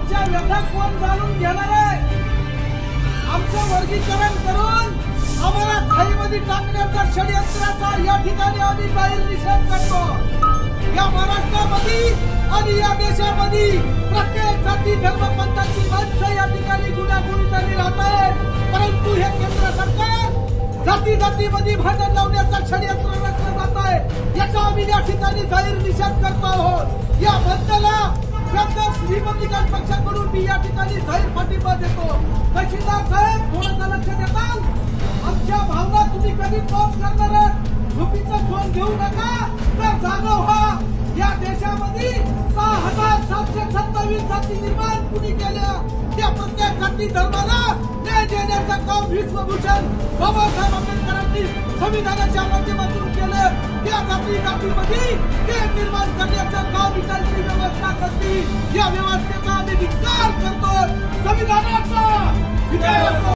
आमच्या व्यथा कोण जाणून घेणार आहे? आमचं वर्गीकरण करून आम्हाला खाईमध्ये टाकण्याचा षडयंत्राचा या ठिकाणी आम्ही जाहीर निषेध करतो। या महाराष्ट्रामध्ये आणि या देशामध्ये प्रत्येक जाती धर्म पंथाची माणसं या ठिकाणी गुण्यागोविंदांनी राहत आहेत, परंतु हे केंद्र सरकार जाती जातीमध्ये भांडण लावण्याचा षडयंत्र रचलं जात आहे। याचा आम्ही या ठिकाणी जाहीर निषेध करतो आहोत। या बंदला रिपब्लिकन पक्षाकडून मी या ठिकाणी जाहीर पाठिंबा देतो। तहसीलदार साहेब थोडंसं लक्ष देताल, आमच्या भावना तुम्ही कधी पास करणार आहात? झोपीचं सोन घेऊ नका, तर जागा व्हा। या देशामध्ये 6,727 जाती निर्माण कुणी केल्या, त्या प्रत्येक जाती धर्माला न्याय देण्याचं काम विश्वभूषण बाबासाहेब आंबेडकरांनी संविधानाच्या माध्यमातून केलं। त्या जातीमध्ये निर्माण करण्याचं काम विकासची व्यवस्था करते। या व्यवस्थेचा आम्ही धिक्कार करतो। संविधानाचा